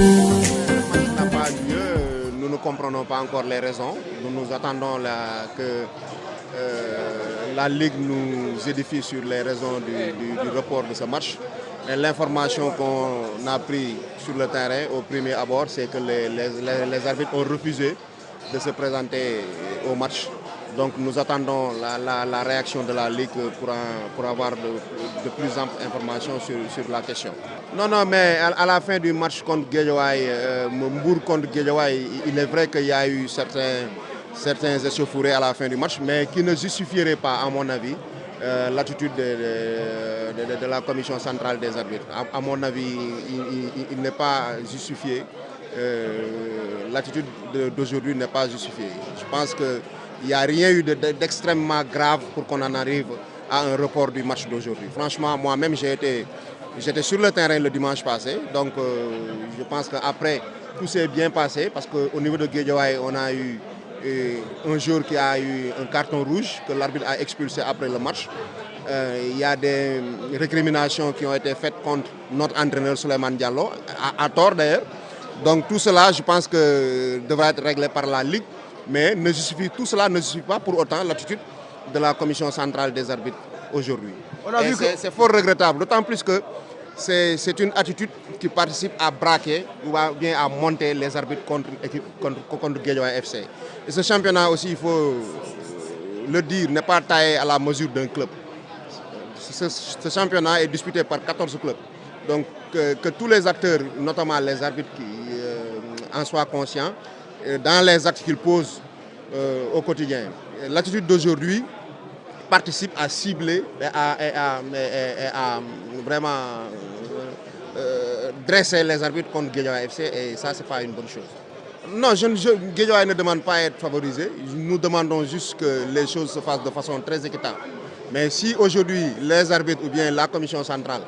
match n'a pas lieu, nous ne comprenons pas encore les raisons. Nous attendons que la Ligue nous édifie sur les raisons du report de ce match. Et l'information qu'on a prise sur le terrain au premier abord, c'est que les arbitres ont refusé de se présenter au match. Donc nous attendons la réaction de la Ligue pour avoir de plus amples informations sur la question. Non, mais à la fin du match contre Guédiawaye, Mbour contre Guédiawaye, il est vrai qu'il y a eu certains échauffourées à la fin du match, mais qui ne justifieraient pas, à mon avis, l'attitude de la commission centrale des arbitres. À mon avis, il n'est pas justifié. L'attitude d'aujourd'hui n'est pas justifiée. Je pense qu'il n'y a rien eu d'extrêmement grave pour qu'on en arrive à un report du match d'aujourd'hui. Franchement, moi-même, j'étais sur le terrain le dimanche passé. Donc, je pense qu'après, tout s'est bien passé parce qu'au niveau de Guédiawaye, on a eu un joueur qui a eu un carton rouge que l'arbitre a expulsé après le match. Il y a des récriminations qui ont été faites contre notre entraîneur Souleymane Diallo, à tort d'ailleurs. Donc tout cela, je pense que devra être réglé par la Ligue, mais tout cela ne suffit pas pour autant l'attitude de la commission centrale des arbitres aujourd'hui. C'est fort regrettable, d'autant plus que c'est une attitude qui participe à braquer ou bien à monter les arbitres contre Guédiawaye FC. Et ce championnat aussi, il faut le dire, n'est pas taillé à la mesure d'un club. Ce championnat est disputé par 14 clubs. Donc que tous les acteurs, notamment les arbitres, en soient conscients dans les actes qu'ils posent au quotidien. L'attitude d'aujourd'hui participe à cibler et à vraiment dresser les arbitres contre Guédiawaye FC et ça, c'est pas une bonne chose. Non, Guédiawaye ne demande pas à être favorisé. Nous demandons juste que les choses se fassent de façon très équitable. Mais si aujourd'hui les arbitres ou bien la commission centrale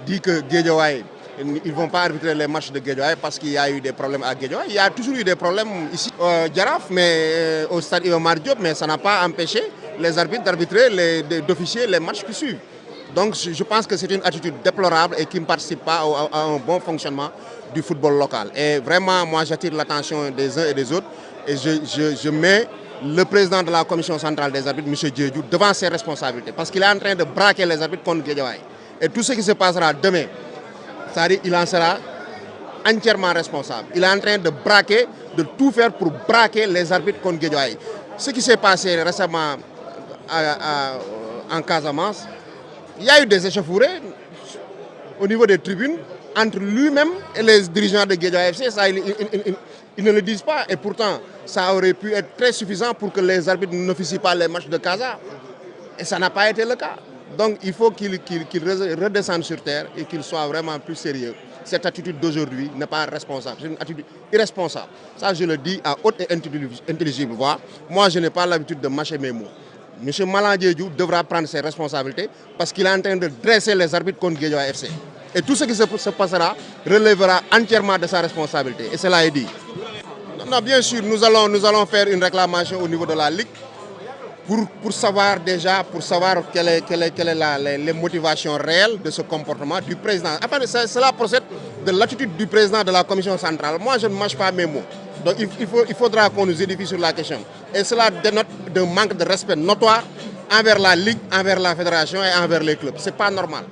dit que Guédiawaye, ils ne vont pas arbitrer les matchs de Guédiawaye parce qu'il y a eu des problèmes à Guédiawaye. Il y a toujours eu des problèmes ici au Djaraf, mais au stade Iba Mar Diop, mais ça n'a pas empêché les arbitres d'arbitrer, d'officier les matchs qui suivent. Donc je pense que c'est une attitude déplorable et qui ne participe pas à un bon fonctionnement du football local. Et vraiment, moi j'attire l'attention des uns et des autres et je mets le président de la commission centrale des arbitres, M. Diédhiou, devant ses responsabilités parce qu'il est en train de braquer les arbitres contre Guédiawaye. Et tout ce qui se passera demain, c'est-à-dire qu'il en sera entièrement responsable. Il est en train de braquer, de tout faire pour braquer les arbitres contre Guédiawaye. Ce qui s'est passé récemment en Casamance, il y a eu des échauffourées au niveau des tribunes entre lui-même et les dirigeants de Guédiawaye FC. Ça, ils ne le disent pas et pourtant ça aurait pu être très suffisant pour que les arbitres n'officient pas les matchs de Casa. Et ça n'a pas été le cas. Donc il faut qu'il redescende sur terre et qu'il soit vraiment plus sérieux. Cette attitude d'aujourd'hui n'est pas responsable, c'est une attitude irresponsable. Ça je le dis à haute et intelligible voix. Moi je n'ai pas l'habitude de mâcher mes mots. M. Malang Diédhiou devra prendre ses responsabilités parce qu'il est en train de dresser les arbitres contre Guédiawaye FC. Et tout ce qui se passera relèvera entièrement de sa responsabilité. Et cela est dit. Non, bien sûr, nous allons faire une réclamation au niveau de la Ligue pour savoir quelle est les motivations réelles de ce comportement du président. Enfin, cela procède de l'attitude du président de la commission centrale. Moi, je ne mâche pas mes mots. Donc il faudra qu'on nous édifie sur la question. Et cela dénote d'un manque de respect notoire envers la Ligue, envers la fédération et envers les clubs. Ce n'est pas normal.